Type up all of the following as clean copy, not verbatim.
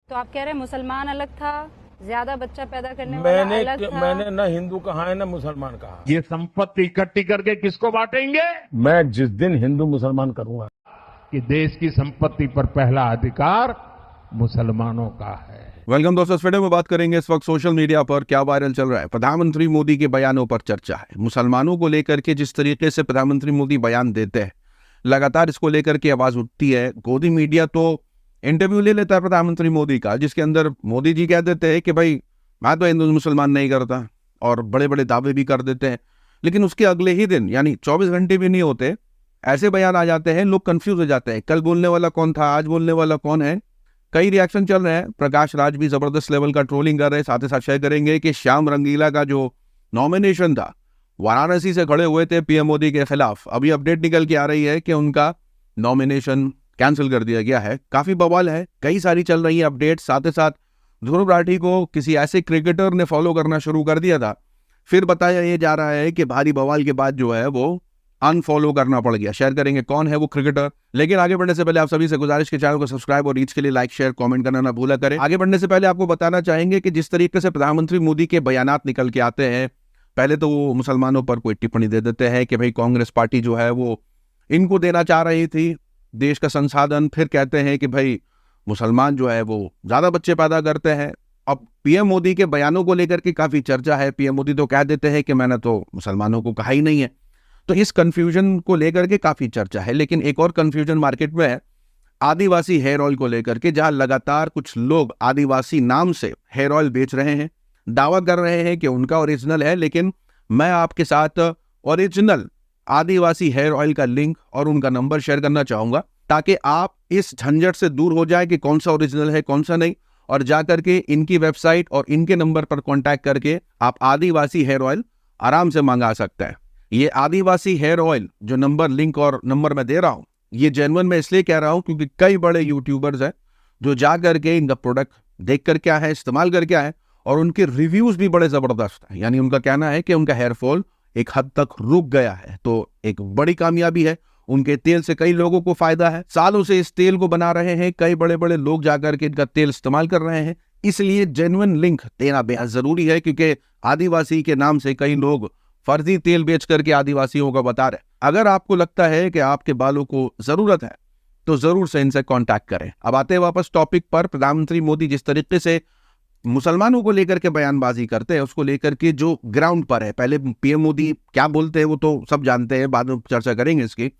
तो आप कह रहे हैं मुसलमान अलग था, ज्यादा बच्चा पैदा करने वाला अलग था। मैंने न हिंदू कहा है न मुसलमान कहा। ये संपत्ति इकट्ठी करके किसको बांटेंगे? मैं जिस दिन हिंदू मुसलमान करूंगा कि देश की संपत्ति पर पहला अधिकार मुसलमानों का है। वेलकम दोस्तों, इस वीडियो में बात करेंगे इस वक्त सोशल मीडिया पर क्या वायरल चल रहा है। प्रधानमंत्री मोदी के बयानों पर चर्चा है। मुसलमानों को लेकर के जिस तरीके से प्रधानमंत्री मोदी बयान देते हैं, लगातार इसको लेकर के आवाज उठती है। गोदी मीडिया तो इंटरव्यू ले लेता है प्रधानमंत्री मोदी का, जिसके अंदर मोदी जी कह देते हैं कि भाई मैं तो हिंदू मुसलमान नहीं करता, और बड़े बड़े दावे भी कर देते हैं। लेकिन उसके अगले ही दिन यानी 24 घंटे भी नहीं होते, ऐसे बयान आ जाते हैं, लोग कंफ्यूज हो जाते हैं। कल बोलने वाला कौन था, आज बोलने वाला कौन है। कई रिएक्शन चल रहे हैं। प्रकाश राज भी जबरदस्त लेवल का ट्रोलिंग कर रहे हैं। साथ ही साथ शेयर करेंगे कि श्याम रंगीला का जो नॉमिनेशन था, वाराणसी से खड़े हुए थे पीएम मोदी के खिलाफ, अभी अपडेट निकल के आ रही है कि उनका नॉमिनेशन कैंसिल कर दिया गया है। काफी बवाल है, कई सारी चल रही है अपडेट। साथ ही साथ ध्रुव राठी को किसी ऐसे क्रिकेटर ने फॉलो करना शुरू कर दिया था, फिर बताया ये जा रहा है कि भारी बवाल के बाद जो है वो अनफॉलो करना पड़ गया। शेयर करेंगे कौन है वो क्रिकेटर। लेकिन आगे बढ़ने से पहले आप सभी से गुजारिश के चैनल को सब्सक्राइब और रीच के लिए लाइक शेयर कमेंट करना ना भूला करें। आगे बढ़ने से पहले आपको बताना चाहेंगे कि जिस तरीके से प्रधानमंत्री मोदी के बयानात निकल के आते हैं, पहले तो वो मुसलमानों पर कोई टिप्पणी दे देते हैं कि भाई कांग्रेस पार्टी जो है वो इनको देना चाह रही थी देश का संसाधन। फिर कहते हैं कि भाई मुसलमान जो है वो ज्यादा बच्चे पैदा करते हैं। अब पीएम मोदी के बयानों को लेकर के काफी चर्चा है। पीएम मोदी तो कह देते हैं कि मैंने तो मुसलमानों को कहा ही नहीं है। तो इस कंफ्यूजन को लेकर के काफी चर्चा है। लेकिन एक और कंफ्यूजन मार्केट में है आदिवासी हेयर ऑयल को लेकर के, जहां लगातार कुछ लोग आदिवासी नाम से हेयर ऑयल बेच रहे हैं, दावा कर रहे हैं कि उनका ओरिजिनल है। लेकिन मैं आपके साथ ओरिजिनल आदिवासी हेयर ऑयल का लिंक और उनका नंबर शेयर करना चाहूंगा, ताकि आप इस झंझट से दूर हो जाए कि कौन सा ओरिजिनल है कौन सा नहीं, और जाकर के इनकी वेबसाइट और इनके नंबर पर कांटेक्ट करके आप आदिवासी हेयर ऑयल आराम से मंगा सकते हैं। ये आदिवासी हेयर ऑयल जो नंबर लिंक और नंबर मैं दे रहा हूं, ये जेन्युइन मैं इसलिए कह रहा हूं क्योंकि कई बड़े यूट्यूबर्स हैं जो जा करके इनका प्रोडक्ट देख कर क्या है, इस्तेमाल कर क्या है, और उनके रिव्यूज भी बड़े जबरदस्त हैं। यानी उनका कहना है कि उनका हेयर फॉल एक हद तक रुक गया है। तो एक बड़ी कामयाबी है। उनके तेल से कई लोगों को फायदा है। सालों से इस तेल को बना रहे हैं, कई बड़े बड़े लोग जाकर के इनका तेल इस्तेमाल कर रहे हैं। इसलिए जेन्युइन लिंक देना बेहद जरूरी है, क्योंकि आदिवासी के नाम से कई लोग फर्जी तेल बेच करके आदिवासियों को बता रहे। अगर आपको लगता है कि आपके बालों को जरूरत है तो जरूर से इनसे कांटेक्ट करें। अब आते हैं वापस टॉपिक पर। प्रधानमंत्री मोदी जिस तरीके से मुसलमानों को लेकर के बयानबाजी करते हैं, उसको लेकर के जो ग्राउंड पर है, पहले पीएम मोदी क्या बोलते हैं वो तो सब जानते हैं, बाद में चर्चा करेंगे इसकी।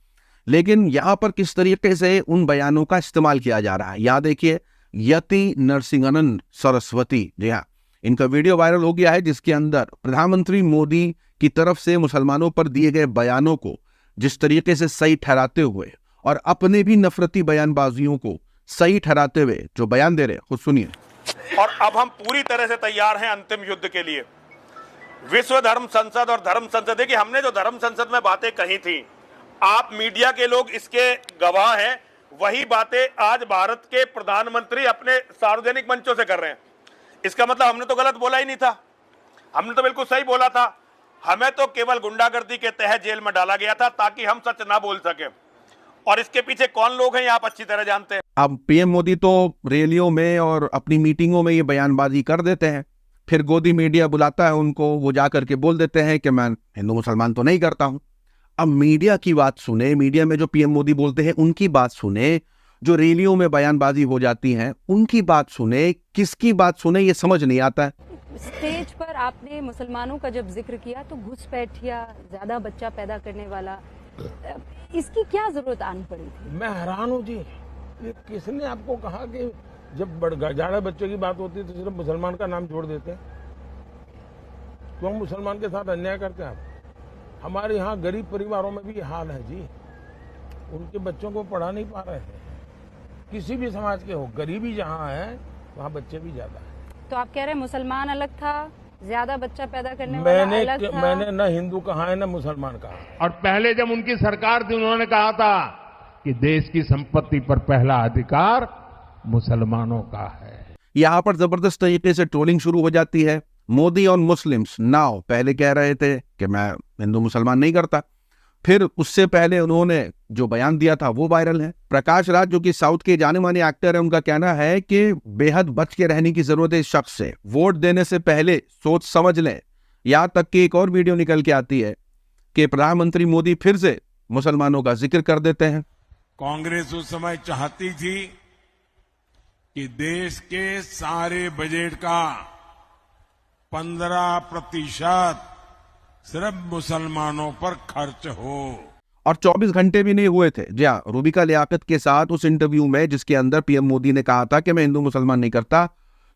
लेकिन यहां पर किस तरीके से उन बयानों का इस्तेमाल किया जा रहा है, यहां देखिए। यति नरसिंहनन सरस्वती, जी हाँ, इनका वीडियो वायरल हो गया है, जिसके अंदर प्रधानमंत्री मोदी की तरफ से मुसलमानों पर दिए गए बयानों को जिस तरीके से सही ठहराते हुए और अपने भी नफरती बयानबाजियों को सही ठहराते हुए जो बयान दे रहे हैं, खुद सुनिए। और अब हम पूरी तरह से तैयार हैं अंतिम युद्ध के लिए। विश्व धर्म संसद और धर्म संसद, देखिए हमने जो धर्म संसद में बातें कही थी, आप मीडिया के लोग इसके गवाह हैं, वही बातें आज भारत के प्रधानमंत्री अपने सार्वजनिक मंचों से कर रहे हैं। इसका मतलब हमने तो गलत बोला ही नहीं था, हमने तो बिल्कुल सही बोला था। हमें तो केवल गुंडागर्दी के तहत जेल में डाला गया था ताकि हम सच ना बोल सके, और इसके पीछे कौन लोग हैं ये आप अच्छी तरह जानते हैं। अब पीएम मोदी तो रैलियों में और अपनी मीटिंगों में ये बयानबाजी कर देते हैं, फिर गोदी मीडिया बुलाता है उनको, वो जाकर के बोल देते हैं कि मैं हिंदू मुसलमान तो नहीं करता हूं। अब मीडिया की बात सुने, मीडिया में जो पीएम मोदी बोलते हैं उनकी बात सुने, जो रैलियों में बयानबाजी हो जाती है उनकी बात सुने, किसकी बात सुने ये समझ नहीं आता है। स्टेज पर आपने मुसलमानों का जब जिक्र किया तो घुसपैठिया, ज्यादा बच्चा पैदा करने वाला, इसकी क्या जरूरत आनी पड़ी थी? मैं हैरान हूँ जी, ये किसने आपको कहा कि जब जाड़े बच्चों की बात होती है तो सिर्फ मुसलमान का नाम जोड़ देते हैं? क्यों मुसलमान के साथ अन्याय करते हैं आप? हमारे यहाँ गरीब परिवारों में भी ये हाल है जी, उनके बच्चों को पढ़ा नहीं पा रहे हैं। किसी भी समाज के हो, गरीबी जहाँ है वहाँ बच्चे भी ज्यादा है। तो आप कह रहे हैं मुसलमान अलग था, ज्यादा बच्चा पैदा करने वाला अलग था। मैंने न हिंदू कहा है न मुसलमान कहा। और पहले जब उनकी सरकार थी उन्होंने कहा था कि देश की संपत्ति पर पहला अधिकार मुसलमानों का है। यहां पर जबरदस्त तरीके से ट्रोलिंग शुरू हो जाती है। मोदी और मुस्लिम्स नाउ, पहले कह रहे थे कि मैं हिंदू मुसलमान नहीं करता, फिर उससे पहले उन्होंने जो बयान दिया था वो वायरल है। प्रकाश राज जो कि साउथ के जाने माने एक्टर है, उनका कहना है कि बेहद बच के रहने की जरूरत है इस शख्स से, वोट देने से पहले सोच समझ लें। यहां तक कि एक और वीडियो निकल के आती है कि प्रधानमंत्री मोदी फिर से मुसलमानों का जिक्र कर देते हैं। कांग्रेस उस समय चाहती थी कि देश के सारे बजट का 15% सिर्फ मुसलमानों पर खर्च हो। और 24 घंटे भी नहीं हुए थे जी हाँ, रूबिका लियाकत के साथ उस इंटरव्यू में जिसके अंदर पीएम मोदी ने कहा था कि मैं हिंदू मुसलमान नहीं करता,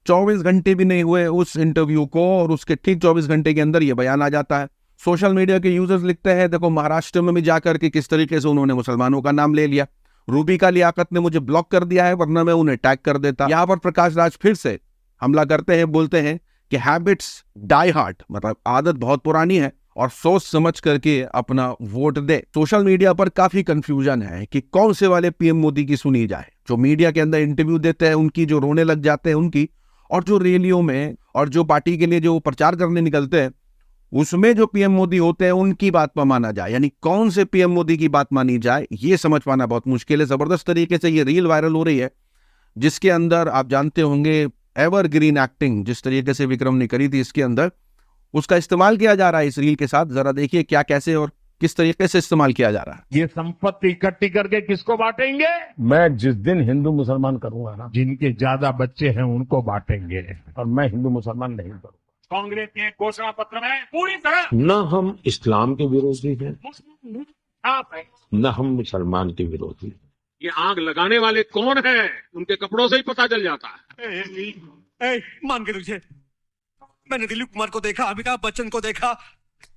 24 घंटे भी नहीं हुए उस इंटरव्यू को और उसके ठीक 24 घंटे के अंदर यह बयान आ जाता है। सोशल मीडिया के यूजर्स लिखते हैं, देखो महाराष्ट्र में भी जाकर के किस तरीके से उन्होंने मुसलमानों का नाम ले लिया। रूबिका लियाकत ने मुझे ब्लॉक कर दिया है, वरना मैं उन्हें टैग कर देता। यहां पर प्रकाश राज फिर से हमला करते हैं, बोलते हैं कि हैबिट्स डाई हार्ड, मतलब आदत बहुत पुरानी है और सोच समझ करके अपना वोट दे। सोशल मीडिया पर काफी कंफ्यूजन है कि कौन से वाले पीएम मोदी की सुनी जाए, जो मीडिया के अंदर इंटरव्यू देते हैं उनकी, जो रोने लग जाते हैं उनकी, और जो रैलियों में और जो पार्टी के लिए जो प्रचार करने निकलते हैं उसमें जो पीएम मोदी होते हैं उनकी बात पर माना जाए। यानी कौन से पीएम मोदी की बात मानी जाए ये समझ पाना बहुत मुश्किल है। जबरदस्त तरीके से ये रील वायरल हो रही है जिसके अंदर आप जानते होंगे एवरग्रीन एक्टिंग जिस तरीके से विक्रम ने करी थी, इसके अंदर उसका इस्तेमाल किया जा रहा है इस रील के साथ। जरा देखिए क्या, कैसे और किस तरीके से इस्तेमाल किया जा रहा है। ये संपत्ति इकट्ठी करके किसको बांटेंगे? मैं जिस दिन हिंदू मुसलमान करूंगा ना, जिनके ज्यादा बच्चे हैं उनको बांटेंगे। और मैं हिंदू मुसलमान नहीं करूंगा। कांग्रेस के घोषणा पत्र में पूरी तरह न हम इस्लाम के विरोधी हैं, मुस्लिम छाप है। न हम मुसलमान के विरोधी हैं। ये आग लगाने वाले कौन हैं? उनके कपड़ों से ही पता चल जाता है। मान के तुझे, मैंने दिलीप कुमार को देखा, अमिताभ बच्चन को देखा,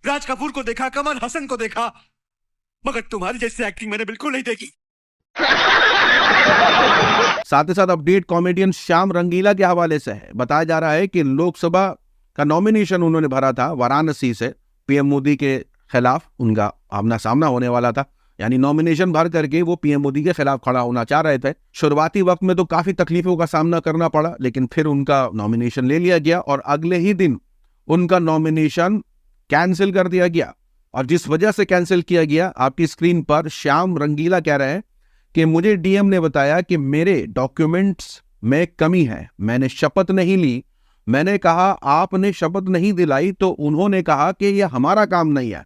राज कपूर को देखा, कमल हसन को देखा, मगर तुम्हारी जैसी एक्टिंग मैंने बिल्कुल नहीं देखी। साथ ही साथ अपडेट कॉमेडियन श्याम रंगीला के हवाले से है। बताया जा रहा है कि लोकसभा का नॉमिनेशन उन्होंने भरा था वाराणसी से, पीएम मोदी के खिलाफ उनका आमना सामना होने वाला था। यानी नॉमिनेशन भर करके वो पीएम मोदी के खिलाफ खड़ा होना चाह रहे थे। शुरुआती वक्त में तो काफी तकलीफों का सामना करना पड़ा, लेकिन फिर उनका नॉमिनेशन ले लिया गया और अगले ही दिन उनका नॉमिनेशन कैंसिल कर दिया गया। और जिस वजह से कैंसिल किया गया, आपकी स्क्रीन पर श्याम रंगीला कह रहे हैं कि मुझे डीएम ने बताया कि मेरे डॉक्यूमेंट्स में कमी है, मैंने शपथ नहीं ली, मैंने कहा आपने शपथ नहीं दिलाई तो उन्होंने कहा कि यह हमारा काम नहीं है।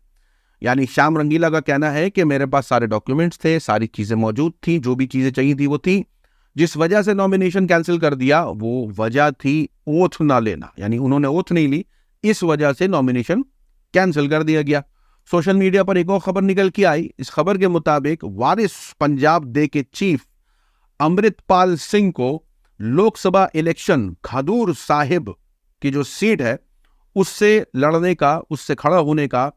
यानी श्याम रंगीला का कहना है कि मेरे पास सारे डॉक्यूमेंट्स थे, सारी चीजें मौजूद थी, जो भी चीजें चाहिए थी वो थी। जिस वजह से नॉमिनेशन कैंसिल कर दिया वो वजह थी ओथ ना लेना, यानी उन्होंने ओथ नहीं ली, इस वजह से नॉमिनेशन कैंसिल कर दिया गया। सोशल मीडिया पर एक और खबर निकल के आई। इस खबर के मुताबिक वारिस पंजाब डे के चीफ अमृतपाल सिंह को लोकसभा इलेक्शन खडूर साहिब की जो सीट है उससे लड़ने का, उससे खड़ा होने का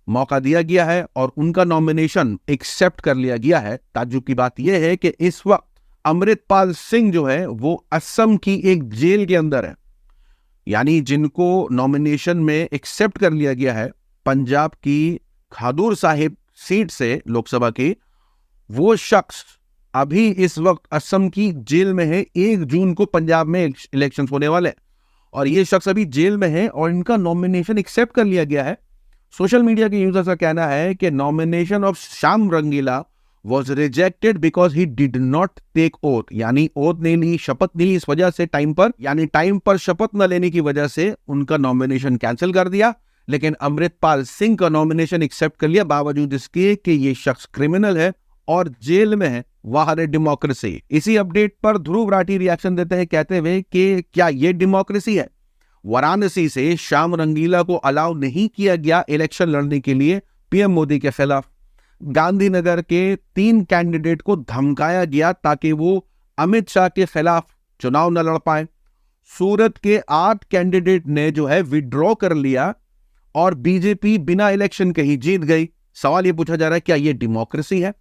मौका दिया गया है और उनका नॉमिनेशन एक्सेप्ट कर लिया गया है। ताज्जुब की बात यह है कि इस वक्त अमृतपाल सिंह जो है वो असम की एक जेल के अंदर है। यानी जिनको नॉमिनेशन में एक्सेप्ट कर लिया गया है पंजाब की खडूर साहिब सीट से लोकसभा की, वो शख्स अभी इस वक्त असम की जेल में है। 1 जून को पंजाब में इलेक्शन होने वाले और ये शख्स अभी जेल में है और इनका नॉमिनेशन एक्सेप्ट कर लिया गया है। सोशल मीडिया के यूजर्स का कहना है कि nomination of Shyam Rangeela was rejected because he did not take oath, यानी ओथ नहीं ली, शपथ नहीं ली, इस वजह से टाइम पर शपथ न लेने की वजह से उनका नॉमिनेशन कैंसिल कर दिया। लेकिन अमृतपाल सिंह का नॉमिनेशन एक्सेप्ट कर लिया बावजूद इसके कि ये शख्स क्रिमिनल है और जेल में है। वाह रे डेमोक्रेसी। इसी अपडेट पर ध्रुव राठी रिएक्शन देते हैं कहते हुए कि क्या ये डेमोक्रेसी है? वाराणसी से श्याम रंगीला को अलाउ नहीं किया गया इलेक्शन लड़ने के लिए पीएम मोदी के खिलाफ। गांधीनगर के 3 कैंडिडेट को धमकाया गया ताकि वो अमित शाह के खिलाफ चुनाव न लड़ पाए। सूरत के 8 कैंडिडेट ने जो है विड्रॉ कर लिया और बीजेपी बिना इलेक्शन के ही जीत गई। सवाल ये पूछा जा रहा है क्या ये डेमोक्रेसी है?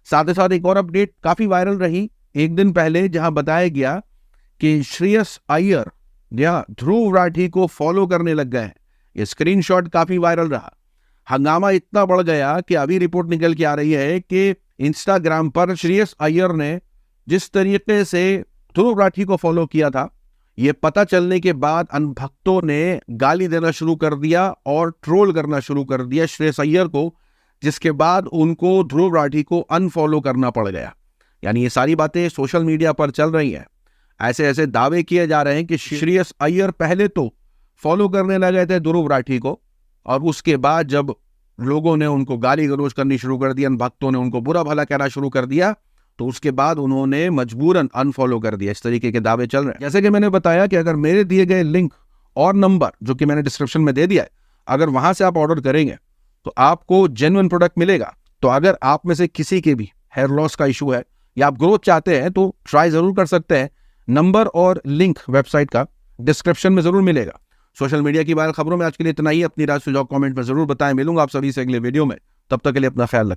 साथ ही साथ एक और अपडेट काफी वायरल रही एक दिन पहले, जहां बताया गया कि श्रेयस अय्यर या ध्रुव राठी को फॉलो करने लग गए हैं। ये स्क्रीनशॉट काफी वायरल रहा। हंगामा इतना बढ़ गया कि अभी रिपोर्ट निकल के आ रही है कि इंस्टाग्राम पर श्रेयस अय्यर ने जिस तरीके से ध्रुव राठी को फॉलो किया था, ये पता चलने के बाद अनभक्तों ने गाली देना शुरू कर दिया और ट्रोल करना शुरू कर दिया श्रेयस अय्यर को, जिसके बाद उनको ध्रुव राठी को अनफॉलो करना पड़ गया। यानी ये सारी बातें सोशल मीडिया पर चल रही हैं। ऐसे ऐसे दावे किए जा रहे हैं कि श्रेयस अय्यर पहले तो फॉलो करने लगे थे ध्रुव राठी को, और उसके बाद जब लोगों ने उनको गाली गलौज करनी शुरू कर दिया, भक्तों ने उनको बुरा भला कहना शुरू कर दिया, तो उसके बाद उन्होंने मजबूरन अनफॉलो कर दिया। इस तरीके के दावे चल रहे हैं। जैसे कि मैंने बताया कि अगर मेरे दिए गए लिंक और नंबर जो कि मैंने डिस्क्रिप्शन में दे दिया है, अगर वहां से आप ऑर्डर करेंगे तो आपको जेन्युइन प्रोडक्ट मिलेगा। तो अगर आप में से किसी के भी हेयर लॉस का इशू है या आप ग्रोथ चाहते हैं तो ट्राई जरूर कर सकते हैं। नंबर और लिंक वेबसाइट का डिस्क्रिप्शन में जरूर मिलेगा। सोशल मीडिया की वायरल खबरों में आज के लिए इतना ही। अपनी राय सुझाव कमेंट में जरूर बताएं। मिलूंगा आप सभी से अगले वीडियो में। तब तक के लिए अपना ख्याल रखें।